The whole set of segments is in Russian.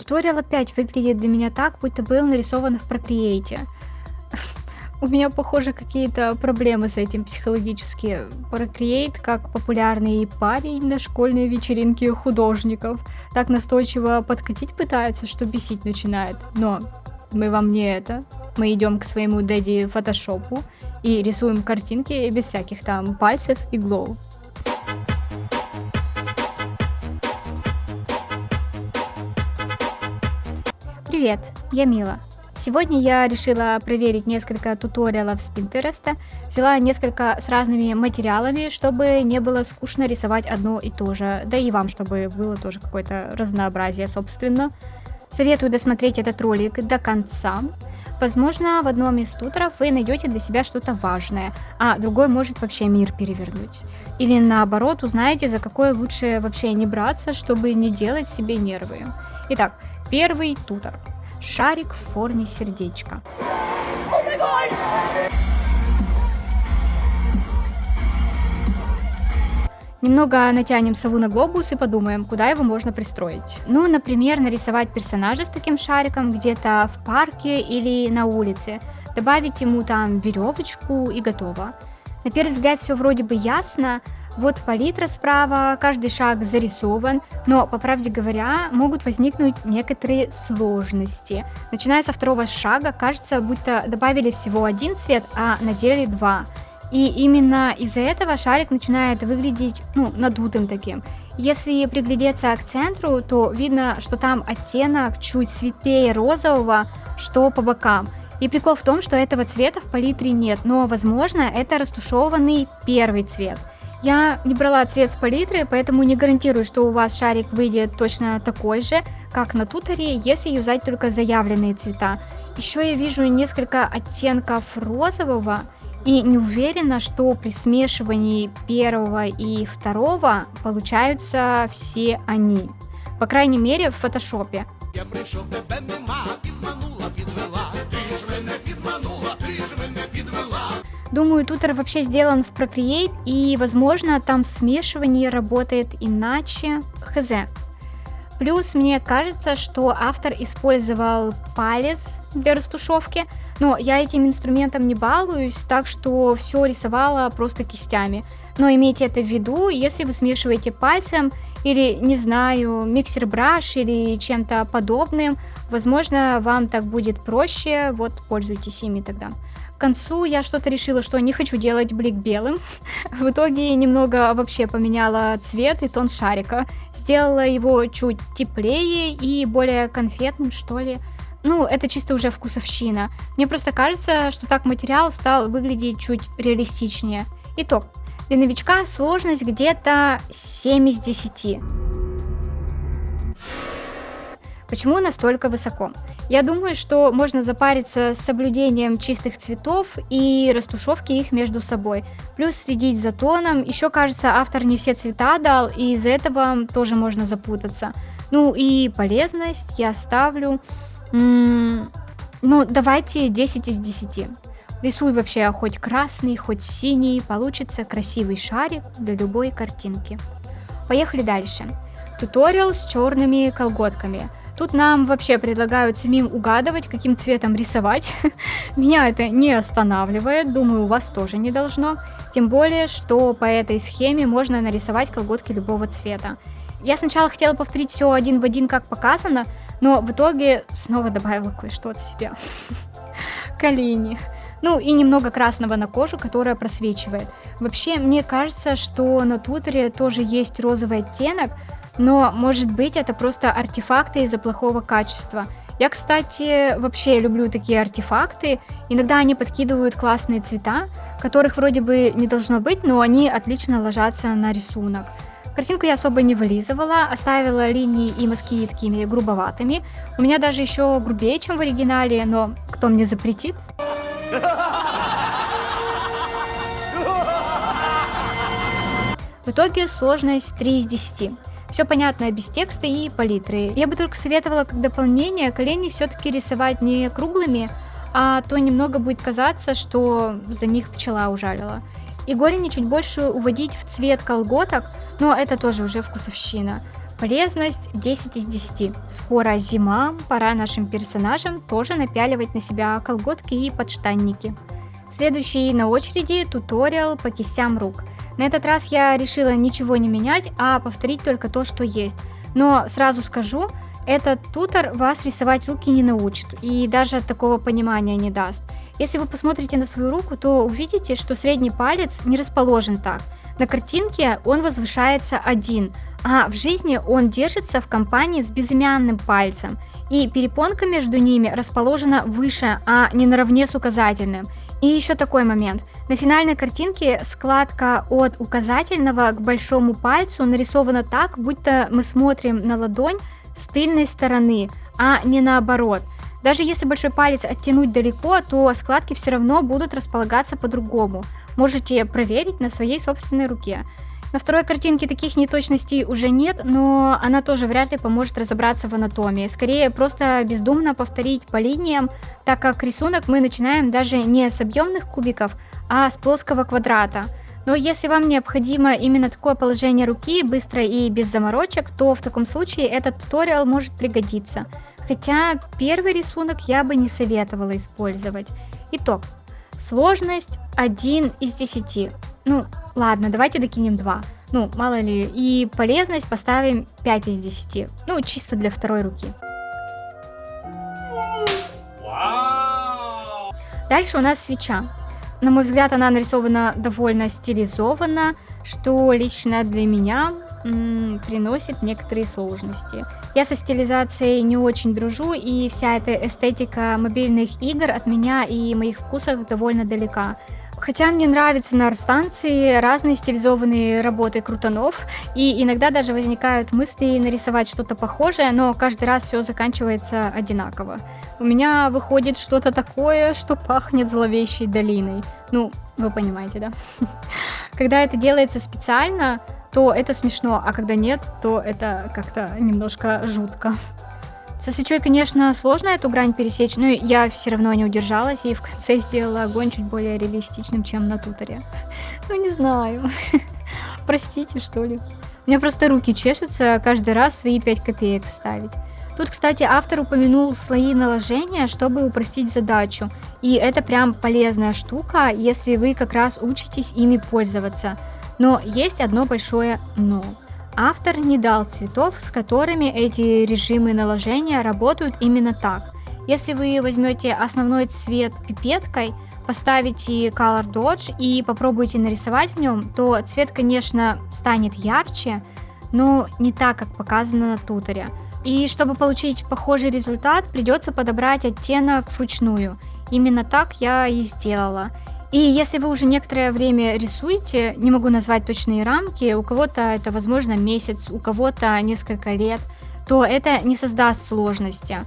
Туториал опять выглядит для меня так, будто был нарисован в Procreate. У меня, похоже, какие-то проблемы с этим психологические. Procreate, как популярный парень на школьной вечеринке художников, так настойчиво подкатить пытается, что бесить начинает. Но мы вам не это. Мы идем к своему дэдди фотошопу и рисуем картинки без всяких там пальцев и глоу. Привет, я Мила. Сегодня я решила проверить несколько туториалов с Пинтереста, взяла несколько с разными материалами, чтобы не было скучно рисовать одно и то же, да и вам, чтобы было тоже какое-то разнообразие, собственно. Советую досмотреть этот ролик до конца. Возможно, в одном из туторов вы найдете для себя что-то важное, а другой может вообще мир перевернуть. Или наоборот, узнаете, за какое лучше вообще не браться, чтобы не делать себе нервы. Итак, первый тутор. Шарик в форме сердечка. Немного натянем сову на глобус и подумаем, куда его можно пристроить. Ну, например, нарисовать персонажа с таким шариком где-то в парке или на улице. Добавить ему там веревочку и готово. На первый взгляд все вроде бы ясно. Вот палитра справа, каждый шаг зарисован, но, по правде говоря, могут возникнуть некоторые сложности. Начиная со второго шага, кажется, будто добавили всего один цвет, а на деле два. И именно из-за этого шарик начинает выглядеть, надутым таким. Если приглядеться к центру, то видно, что там оттенок чуть светлее розового, что по бокам. И прикол в том, что этого цвета в палитре нет, но, возможно, это растушеванный первый цвет. Я не брала цвет с палитры, поэтому не гарантирую, что у вас шарик выйдет точно такой же, как на туторе, если юзать только заявленные цвета. Еще я вижу несколько оттенков розового и не уверена, что при смешивании первого и второго получаются все они. По крайней мере, в фотошопе. Я прийшов, тебе нема, підвела, ти ж мене підманула, ти ж мене підвела. Думаю, тутор вообще сделан в Procreate, и, возможно, там смешивание работает иначе. Хз. Плюс мне кажется, что автор использовал палец для растушевки, но я этим инструментом не балуюсь, так что все рисовала просто кистями. Но имейте это в виду, если вы смешиваете пальцем или, не знаю, миксер-браш или чем-то подобным, возможно, вам так будет проще, вот пользуйтесь ими тогда. К концу я что-то решила, что не хочу делать блик белым. В итоге немного вообще поменяла цвет и тон шарика. Сделала его чуть теплее и более конфетным, что ли. Это чисто уже вкусовщина. Мне просто кажется, что так материал стал выглядеть чуть реалистичнее. Итог. Для новичка сложность где-то 7 из 10. Почему настолько высоко? Я думаю, что можно запариться с соблюдением чистых цветов и растушевки их между собой. Плюс следить за тоном. Еще, кажется, автор не все цвета дал, и из-за этого тоже можно запутаться. И полезность я ставлю... давайте 10 из 10. Рисуй вообще хоть красный, хоть синий, получится красивый шарик для любой картинки. Поехали дальше. Туториал с черными колготками. Тут нам вообще предлагают самим угадывать, каким цветом рисовать. Меня это не останавливает, думаю, у вас тоже не должно. Тем более, что по этой схеме можно нарисовать колготки любого цвета. Я сначала хотела повторить все один в один, как показано, но в итоге снова добавила кое-что от себя. Колени. И немного красного на кожу, которая просвечивает. Вообще, мне кажется, что на туторе тоже есть розовый оттенок, но, может быть, это просто артефакты из-за плохого качества. Я, кстати, вообще люблю такие артефакты. Иногда они подкидывают классные цвета, которых вроде бы не должно быть, но они отлично ложатся на рисунок. Картинку я особо не вылизывала, оставила линии и мазки такими грубоватыми. У меня даже еще грубее, чем в оригинале, но кто мне запретит? В итоге сложность 3 из 10. Все понятно без текста и палитры. Я бы только советовала как дополнение колени все-таки рисовать не круглыми, а то немного будет казаться, что за них пчела ужалила. И голени чуть больше уводить в цвет колготок, но это тоже уже вкусовщина. Полезность 10 из 10. Скоро зима, пора нашим персонажам тоже напяливать на себя колготки и подштанники. Следующий на очереди туториал по кистям рук. На этот раз я решила ничего не менять, а повторить только то, что есть. Но сразу скажу, этот тутор вас рисовать руки не научит и даже такого понимания не даст. Если вы посмотрите на свою руку, то увидите, что средний палец не расположен так. На картинке он возвышается один, а в жизни он держится в компании с безымянным пальцем, и перепонка между ними расположена выше, а не наравне с указательным. И еще такой момент. На финальной картинке складка от указательного к большому пальцу нарисована так, будто мы смотрим на ладонь с тыльной стороны, а не наоборот. Даже если большой палец оттянуть далеко, то складки все равно будут располагаться по-другому. Можете проверить на своей собственной руке. На второй картинке таких неточностей уже нет, но она тоже вряд ли поможет разобраться в анатомии. Скорее, просто бездумно повторить по линиям, так как рисунок мы начинаем даже не с объемных кубиков, а с плоского квадрата. Но если вам необходимо именно такое положение руки, быстро и без заморочек, то в таком случае этот туториал может пригодиться. Хотя первый рисунок я бы не советовала использовать. Итог. Сложность 1 из 10. Ну, ладно, давайте докинем 2. Ну, мало ли. И полезность поставим 5 из 10. Ну, чисто для второй руки. Дальше у нас свеча. На мой взгляд, она нарисована довольно стилизованно, что лично для меня приносит некоторые сложности. Я со стилизацией не очень дружу, и вся эта эстетика мобильных игр от меня и моих вкусов довольно далека. Хотя мне нравятся на арт-станции разные стилизованные работы крутанов, и иногда даже возникают мысли нарисовать что-то похожее, но каждый раз все заканчивается одинаково. У меня выходит что-то такое, что пахнет зловещей долиной. Ну, вы понимаете, да? Когда это делается специально, то это смешно, а когда нет, то это как-то немножко жутко. Со свечой, конечно, сложно эту грань пересечь, но я все равно не удержалась и в конце сделала огонь чуть более реалистичным, чем на туторе. Ну, не знаю. Простите, что ли. У меня просто руки чешутся каждый раз свои 5 копеек вставить. Тут, кстати, автор упомянул слои наложения, чтобы упростить задачу. И это прям полезная штука, если вы как раз учитесь ими пользоваться. Но есть одно большое «но». Автор не дал цветов, с которыми эти режимы наложения работают именно так. Если вы возьмете основной цвет пипеткой, поставите Color Dodge и попробуете нарисовать в нем, то цвет, конечно, станет ярче, но не так, как показано на туторе. И чтобы получить похожий результат, придется подобрать оттенок вручную. Именно так я и сделала. И если вы уже некоторое время рисуете, не могу назвать точные рамки, у кого-то это, возможно, месяц, у кого-то несколько лет, то это не создаст сложности.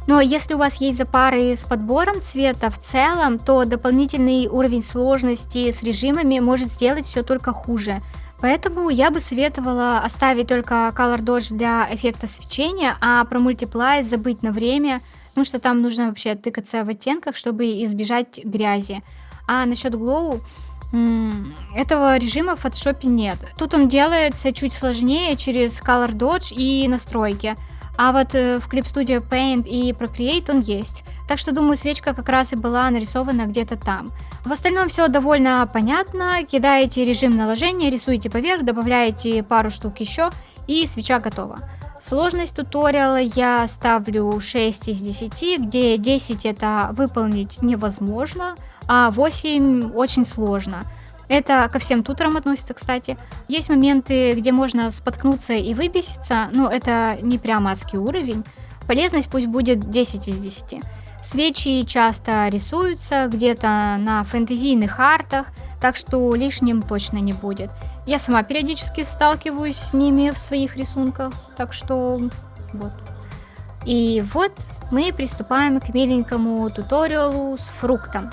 Но если у вас есть запары с подбором цвета в целом, то дополнительный уровень сложности с режимами может сделать все только хуже. Поэтому я бы советовала оставить только Color Dodge для эффекта свечения, а про Multiply забыть на время, потому что там нужно вообще тыкаться в оттенках, чтобы избежать грязи. А насчет Glow, этого режима в Photoshop нет. Тут он делается чуть сложнее через Color Dodge и настройки. А вот в Clip Studio Paint и Procreate он есть. Так что, думаю, свечка как раз и была нарисована где-то там. В остальном все довольно понятно. Кидаете режим наложения, рисуете поверх, добавляете пару штук еще, и свеча готова. Сложность туториала я ставлю 6 из 10, где 10 это выполнить невозможно, а 8 очень сложно. Это ко всем туторам относится, кстати. Есть моменты, где можно споткнуться и выбеситься, но это не прям адский уровень. Полезность пусть будет 10 из 10. Свечи часто рисуются где-то на фэнтезийных артах, так что лишним точно не будет. Я сама периодически сталкиваюсь с ними в своих рисунках, так что вот. И вот мы приступаем к миленькому туториалу с фруктом.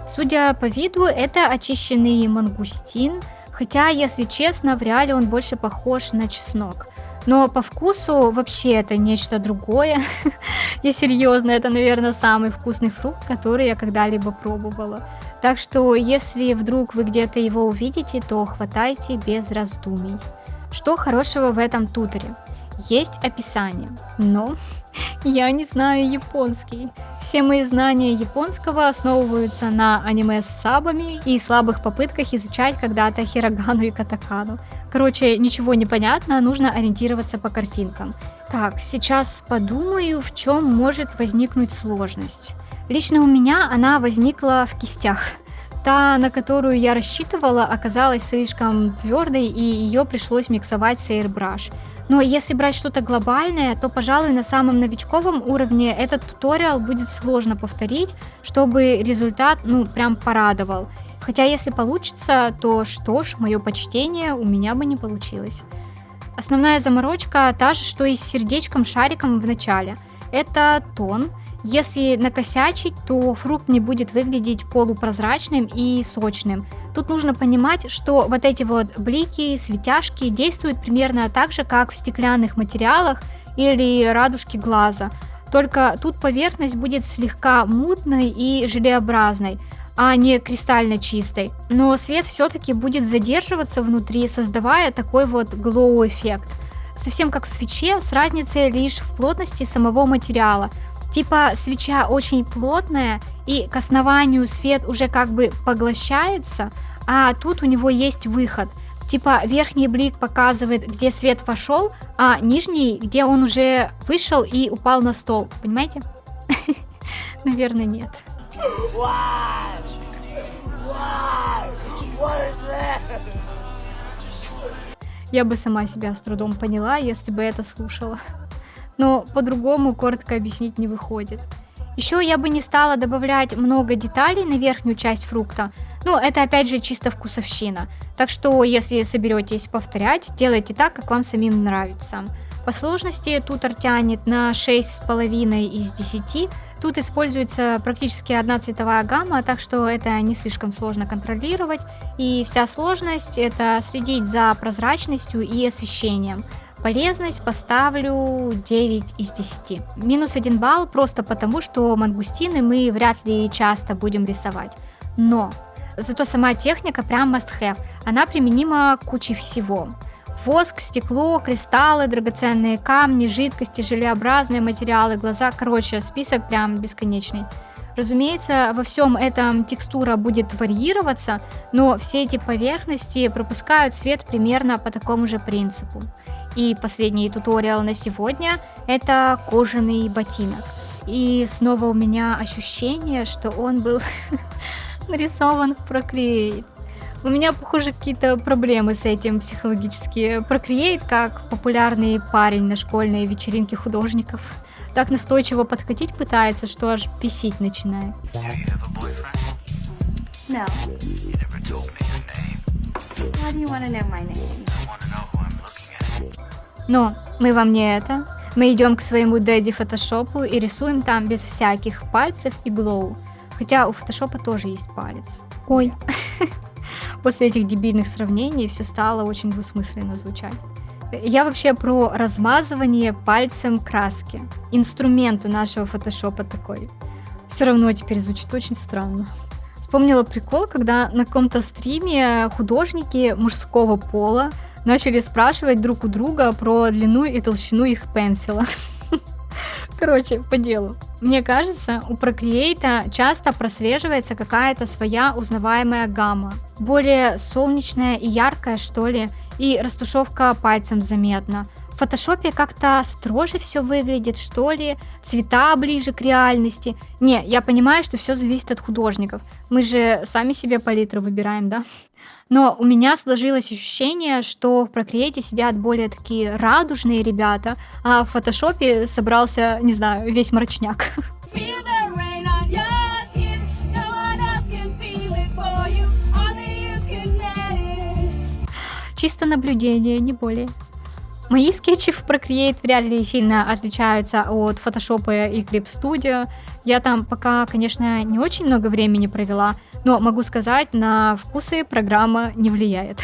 Судя по виду, это очищенный мангустин, хотя, если честно, в реале он больше похож на чеснок. Но по вкусу вообще это нечто другое. Я серьезно, это, наверное, самый вкусный фрукт, который я когда-либо пробовала. Так что, если вдруг вы где-то его увидите, то хватайте без раздумий. Что хорошего в этом туторе? Есть описание, но я не знаю японский. Все мои знания японского основываются на аниме с сабами и слабых попытках изучать когда-то хирогану и катакану. Короче, ничего не понятно, нужно ориентироваться по картинкам. Так, сейчас подумаю, в чем может возникнуть сложность. Лично у меня она возникла в кистях. Та, на которую я рассчитывала, оказалась слишком твердой, и ее пришлось миксовать с Airbrush. Но если брать что-то глобальное, то, пожалуй, на самом новичковом уровне этот туториал будет сложно повторить, чтобы результат, прям порадовал. Хотя, если получится, то что ж, мое почтение, у меня бы не получилось. Основная заморочка та же, что и с сердечком-шариком в начале. Это тон. Если накосячить, то фрукт не будет выглядеть полупрозрачным и сочным. Тут нужно понимать, что вот эти вот блики, светяшки действуют примерно так же, как в стеклянных материалах или радужке глаза. Только тут поверхность будет слегка мутной и желеобразной, а не кристально чистой. Но свет все-таки будет задерживаться внутри, создавая такой вот глоу-эффект. Совсем как в свече, с разницей лишь в плотности самого материала. Типа свеча очень плотная, и к основанию свет уже как бы поглощается, а тут у него есть выход. Типа верхний блик показывает, где свет вошел, а нижний, где он уже вышел и упал на стол. Понимаете? Наверное, нет. Я бы сама себя с трудом поняла, если бы это слушала. Но по-другому коротко объяснить не выходит. Еще я бы не стала добавлять много деталей на верхнюю часть фрукта. Это опять же чисто вкусовщина. Так что, если соберетесь повторять, делайте так, как вам самим нравится. По сложности тутор тянет на 6,5 из 10. Тут используется практически одна цветовая гамма, так что это не слишком сложно контролировать. И вся сложность — это следить за прозрачностью и освещением. Полезность поставлю 9 из 10. Минус 1 балл просто потому, что мангустины мы вряд ли часто будем рисовать. Но зато сама техника прям must have. Она применима к куче всего. Воск, стекло, кристаллы, драгоценные камни, жидкости, желеобразные материалы, глаза. Короче, список прям бесконечный. Разумеется, во всем этом текстура будет варьироваться, но все эти поверхности пропускают свет примерно по такому же принципу. И последний туториал на сегодня — это кожаный ботинок. И снова у меня ощущение, что он был нарисован в Procreate. У меня, похоже, какие-то проблемы с этим психологические. Procreate, как популярный парень на школьной вечеринке художников, так настойчиво подкатить пытается, что аж бесить начинает. No. Why do you want to know my name? Но мы вам не это. Мы идем к своему дэдди фотошопу и рисуем там без всяких пальцев и глоу. Хотя у фотошопа тоже есть палец. Ой. После этих дебильных сравнений все стало очень двусмысленно звучать. Я вообще про размазывание пальцем краски. Инструмент у нашего фотошопа такой. Все равно теперь звучит очень странно. Вспомнила прикол, когда на каком-то стриме художники мужского пола начали спрашивать друг у друга про длину и толщину их пенсила. Короче, по делу. Мне кажется, у Procreate часто прослеживается какая-то своя узнаваемая гамма. Более солнечная и яркая, что ли, и растушевка пальцем заметна. В фотошопе как-то строже все выглядит, что ли, цвета ближе к реальности. Не, я понимаю, что все зависит от художников. Мы же сами себе палитру выбираем, да? Но у меня сложилось ощущение, что в Procreate сидят более такие радужные ребята, а в фотошопе собрался, не знаю, весь мрачняк. Чисто наблюдение, не более. Мои скетчи в Procreate вряд ли сильно отличаются от Photoshop и Clip Studio. Я там пока, конечно, не очень много времени провела, но могу сказать, на вкусы программа не влияет.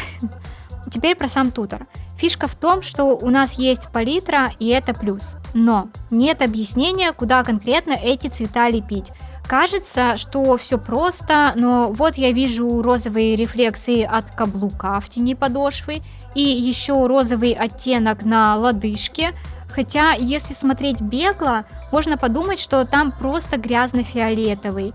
Теперь про сам тутор. Фишка в том, что у нас есть палитра, и это плюс. Но нет объяснения, куда конкретно эти цвета лепить. Кажется, что все просто, но вот я вижу розовые рефлексы от каблука в тени подошвы и еще розовый оттенок на лодыжке. Хотя, если смотреть бегло, можно подумать, что там просто грязно-фиолетовый.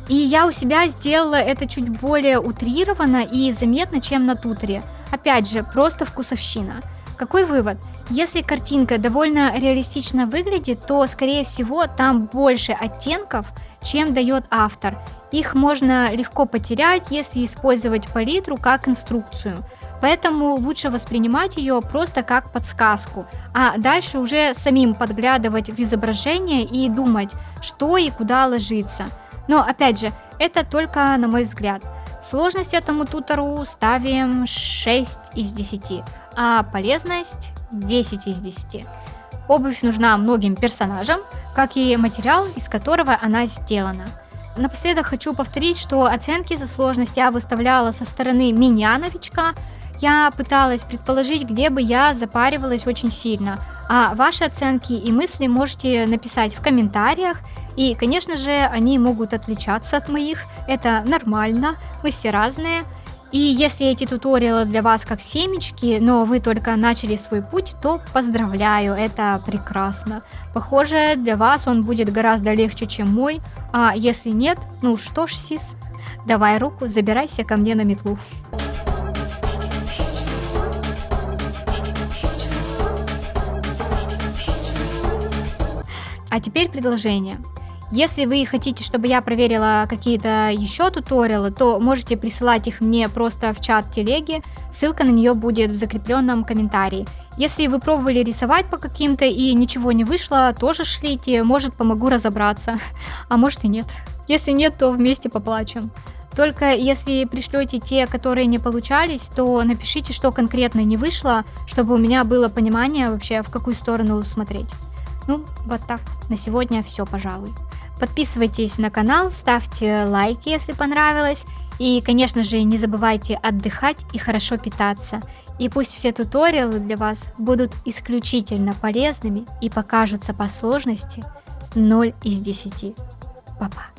И я у себя сделала это чуть более утрированно и заметно, чем на туторе. Опять же, просто вкусовщина. Какой вывод? Если картинка довольно реалистично выглядит, то, скорее всего, там больше оттенков, чем дает автор. Их можно легко потерять, если использовать палитру как инструкцию. Поэтому лучше воспринимать ее просто как подсказку, а дальше уже самим подглядывать в изображение и думать, что и куда ложится. Но опять же, это только на мой взгляд. Сложность этому тутору ставим 6 из 10, а полезность 10 из 10. Обувь нужна многим персонажам, как и материал, из которого она сделана. Напоследок хочу повторить, что оценки за сложность я выставляла со стороны меня, новичка. Я пыталась предположить, где бы я запаривалась очень сильно. А ваши оценки и мысли можете написать в комментариях. И, конечно же, они могут отличаться от моих. Это нормально, мы все разные. И если эти туториалы для вас как семечки, но вы только начали свой путь, то поздравляю, это прекрасно. Похоже, для вас он будет гораздо легче, чем мой. А если нет, ну что ж, сис, давай руку, забирайся ко мне на метлу. А теперь предложение. Если вы хотите, чтобы я проверила какие-то еще туториалы, то можете присылать их мне просто в чат телеги, ссылка на нее будет в закрепленном комментарии. Если вы пробовали рисовать по каким-то и ничего не вышло, тоже шлите, может помогу разобраться, а может и нет. Если нет, то вместе поплачем. Только если пришлете те, которые не получались, то напишите, что конкретно не вышло, чтобы у меня было понимание вообще, в какую сторону смотреть. Ну, вот так. На сегодня все, пожалуй. Подписывайтесь на канал, ставьте лайки, если понравилось. И, конечно же, не забывайте отдыхать и хорошо питаться. И пусть все туториалы для вас будут исключительно полезными и покажутся по сложности 0 из 10. Па-па.